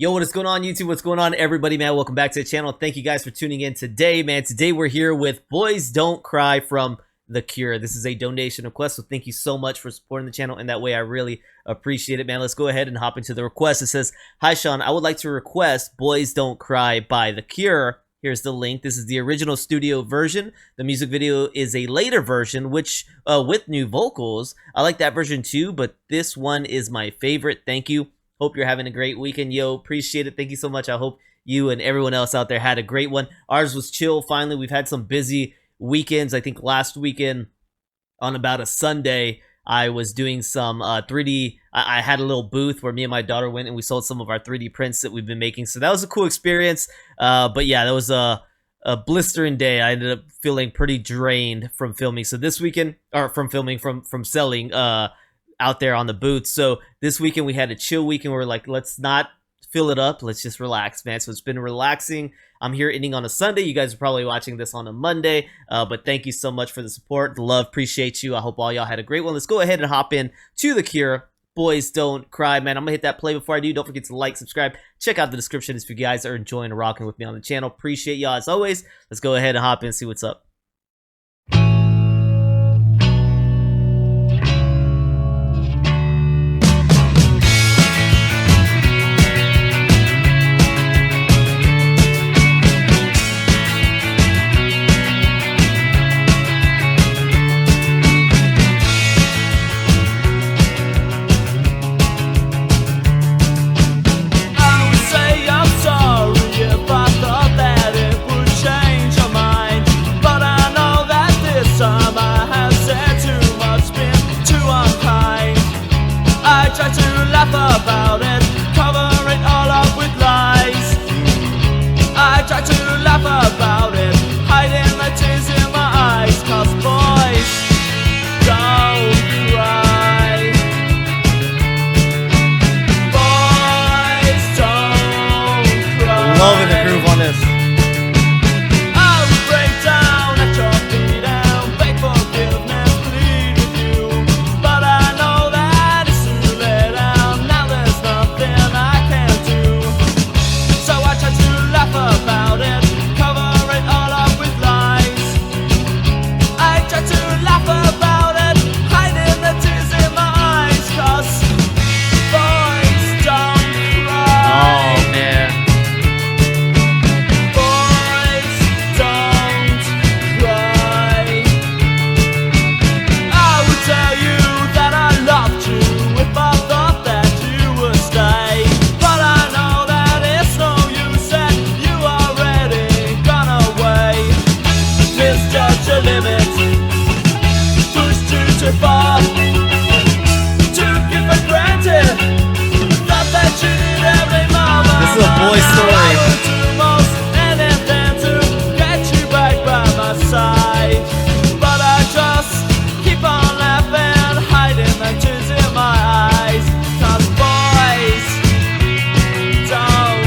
Yo, what is going on, YouTube? What's going on, everybody, man? Welcome back to the channel. Thank you guys for tuning in today, man. Today we're here with Boys Don't Cry from The Cure. This is a donation request, so thank you so much for supporting the channel in that way. I really appreciate it, man. Let's go ahead and hop into the request. It says, "Hi, Sean. I would like to request Boys Don't Cry by The Cure." Here's the link. This is the original studio version. The music video is a later version, which with new vocals. I like that version too, but this one is my favorite. Thank you. Hope you're having a great weekend, yo. Appreciate it. Thank you so much. I hope you and everyone else out there had a great one. Ours was chill. Finally, we've had some busy weekends. I think last weekend on about a Sunday, I was doing some 3D. I had a little booth where me and my daughter went and we sold some of our 3D prints that we've been making. So that was a cool experience. But yeah, that was a blistering day. I ended up feeling pretty drained from filming. So this weekend, or from filming, from selling out there on the booth. So this weekend we had a chill weekend. We're like, let's not fill it up. Let's just relax, man. So it's been relaxing. I'm here ending on a Sunday. You guys are probably watching this on a Monday. But thank you so much for the support, the love. Appreciate you. I hope all y'all had a great one. Let's go ahead and hop in to The Cure. Boys Don't Cry, man. I'm gonna hit that play. Before I do, don't forget to like, subscribe, check out the description if you guys are enjoying rocking with me on the channel. Appreciate y'all as always. Let's go ahead and hop in and see what's up. About it, cover it all up with lies. I try to laugh about it, hiding the tears in my eyes. 'Cause boys don't cry. Boys don't cry. Loving the groove on this. I would break down at your feet and beg forgiveness, plead with you. But I know that it's too late. About it, cover it all up with lies. I try to laugh about it, hiding the tears in my eyes. 'Cause boys don't cry. Oh man. Boys don't cry. I would tell you that I loved you if I thought that you would stay. But I know that it's no use and you already gone away. Misjudge your limits, pushed you too far, took you for granted, thought that you did every moment. This is a boy story. I would do most anything to get you back by my side. But I just keep on laughing, hiding the tears in my eyes. 'Cause boys don't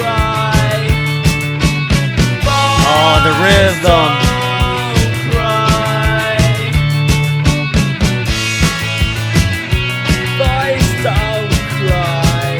cry. Oh, the rhythm. Don't cry. Boys don't cry.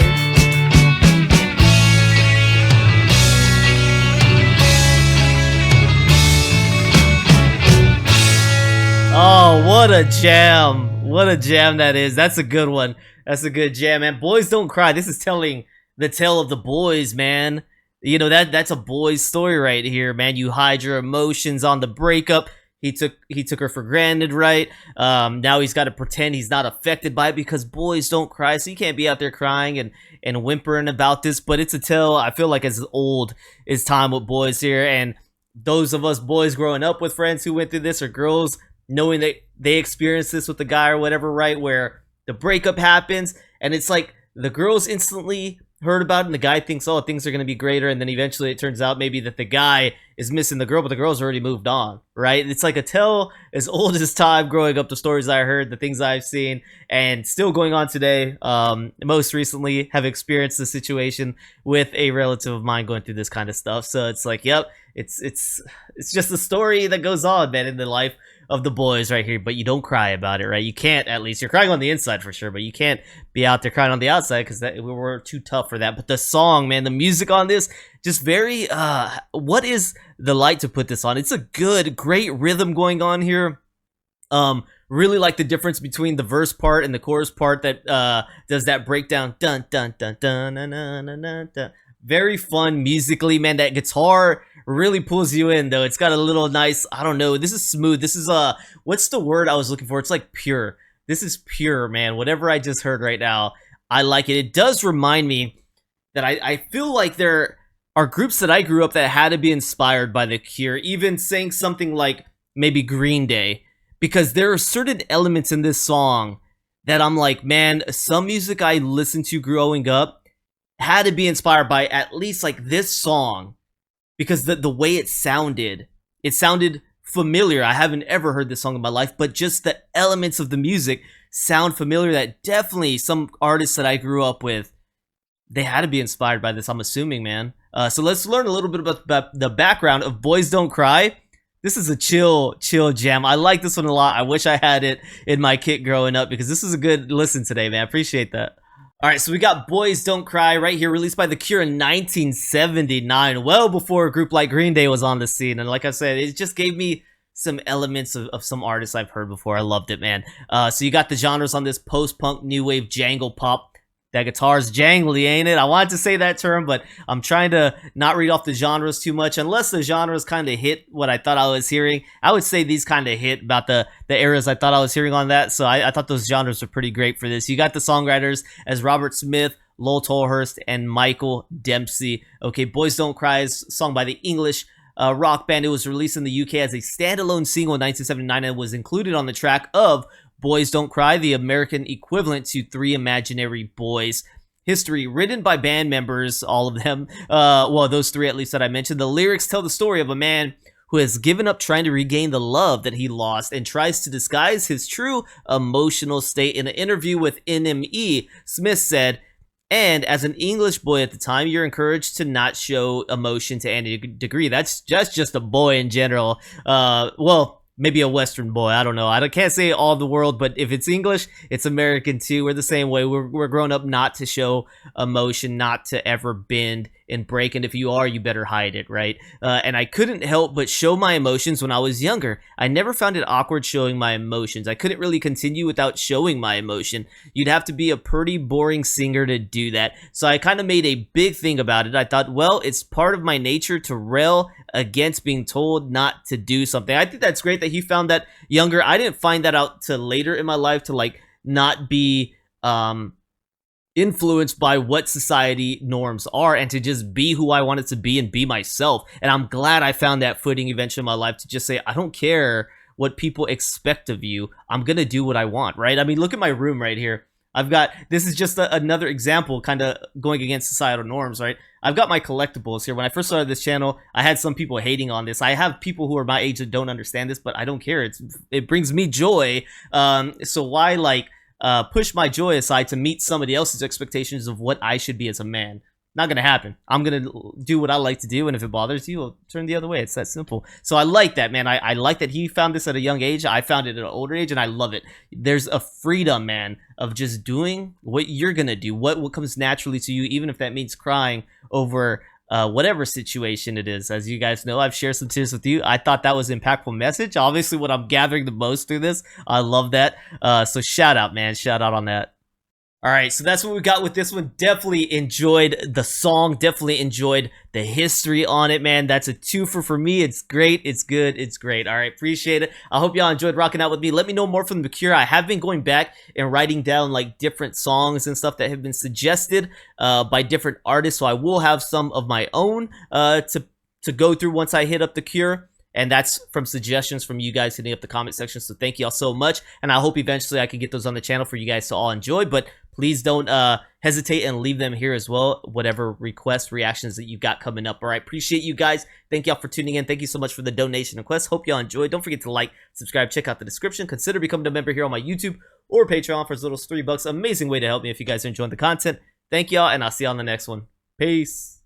Oh, what a jam. What a jam that is. That's a good one. That's a good jam, man. Boys Don't Cry. This is telling the tale of the boys, man. You know, that's a boy's story right here, man. You hide your emotions on the breakup. He took her for granted, right? Now he's got to pretend he's not affected by it because boys don't cry. So you can't be out there crying and whimpering about this. But it's a tale, I feel like, as old as time with boys here. And those of us boys growing up with friends who went through this, or girls knowing that they experienced this with the guy or whatever, right? Where the breakup happens and it's like the girls instantly heard about it and the guy thinks, oh, things are going to be greater, and then eventually it turns out maybe that the guy is missing the girl, but the girl's already moved on, right? It's like a tale as old as time growing up, the stories I heard, the things I've seen, and still going on today. Most recently have experienced the situation with a relative of mine going through this kind of stuff. So it's like, yep, it's just a story that goes on, man, in the life of the boys right here, but you don't cry about it, right? You can't, at least. You're crying on the inside for sure, but you can't be out there crying on the outside because we're too tough for that. But the song, man, the music on this, just very, what is the light to put this on? It's a good, great rhythm going on here. Really like the difference between the verse part and the chorus part that does that breakdown. Dun dun dun dun dun dun dun dun dun. Very fun musically, man. That guitar really pulls you in, though. It's got a little nice, I don't know, this is smooth. This is what's the word I was looking for? It's like pure. This is pure, man. Whatever I just heard right now, I like it. It does remind me that I feel like there are groups that I grew up that had to be inspired by The Cure, even saying something like maybe Green Day, because there are certain elements in this song that I'm like, man, some music I listened to growing up had to be inspired by at least like this song, because the way it sounded familiar. I haven't ever heard this song in my life, but just the elements of the music sound familiar. That definitely some artists that I grew up with, they had to be inspired by this, I'm assuming, man. So let's learn a little bit about the background of Boys Don't Cry. This is a chill jam. I like this one a lot. I wish I had it in my kit growing up, because this is a good listen today, man. Appreciate that. All right, so we got Boys Don't Cry right here, released by The Cure in 1979, well before a group like Green Day was on the scene. And like I said, it just gave me some elements of some artists I've heard before. I loved it, man. So you got the genres on this: post-punk, new wave, jangle pop. That guitar's jangly, ain't it? I wanted to say that term, but I'm trying to not read off the genres too much, unless the genres kind of hit what I thought I was hearing. I would say these kind of hit about the eras I thought I was hearing on that, so I thought those genres were pretty great for this. You got the songwriters as Robert Smith, Lowell Tolhurst, and Michael Dempsey. Okay, Boys Don't Cry is a song by the English rock band. It was released in the UK as a standalone single in 1979 and was included on the track of Boys Don't Cry, the American equivalent to Three Imaginary Boys. History, written by band members, all of them, well, those three at least that I mentioned. The lyrics tell the story of a man who has given up trying to regain the love that he lost and tries to disguise his true emotional state. In an interview with NME, Smith said, "And as an English boy at the time, you're encouraged to not show emotion to any degree." That's just a boy in general. Well, maybe a Western boy. I don't know. I can't say all the world, but if it's English, it's American too. We're the same way. We're grown up not to show emotion, not to ever bend and break. And if you are, you better hide it, right? And I couldn't help but show my emotions when I was younger. I never found it awkward showing my emotions. I couldn't really continue without showing my emotion. You'd have to be a pretty boring singer to do that. So I kind of made a big thing about it. I thought, well, it's part of my nature to rail against being told not to do something. I think that's great that he found that younger. I didn't find that out till later in my life, to like not be influenced by what society norms are, and to just be who I wanted to be and be myself. And I'm glad I found that footing eventually in my life to just say, I don't care what people expect of you. I'm gonna do what I want, right? I mean, look at my room right here. I've got, this is just another example kind of going against societal norms, right? I've got my collectibles here. When I first started this channel, I had some people hating on this. I have people who are my age that don't understand this, but I don't care. It brings me joy. So why like push my joy aside to meet somebody else's expectations of what I should be as a man? Not gonna happen. I'm gonna do what I like to do, and if it bothers you, I'll turn the other way. It's that simple. So I like that, man. I like that he found this at a young age. I found it at an older age, and I love it. There's a freedom, man, of just doing what you're gonna do, what comes naturally to you, even if that means crying over whatever situation it is. As you guys know, I've shared some tears with you. I thought that was an impactful message. Obviously, what I'm gathering the most through this, I love that. So shout out, man. Shout out on that. All right, so that's what we got with this one. Definitely enjoyed the song. Definitely enjoyed the history on it, man. That's a twofer for me. It's great. It's good. It's great. All right, appreciate it. I hope y'all enjoyed rocking out with me. Let me know more from The Cure. I have been going back and writing down like different songs and stuff that have been suggested by different artists. So I will have some of my own to go through once I hit up The Cure. And that's from suggestions from you guys hitting up the comment section. So thank you all so much. And I hope eventually I can get those on the channel for you guys to all enjoy. But please don't hesitate and leave them here as well. Whatever requests, reactions that you've got coming up. All right. Appreciate you guys. Thank y'all for tuning in. Thank you so much for the donation request. Hope y'all enjoyed. Don't forget to like, subscribe, check out the description. Consider becoming a member here on my YouTube or Patreon for as little as $3. Amazing way to help me if you guys are enjoying the content. Thank y'all, and I'll see y'all on the next one. Peace.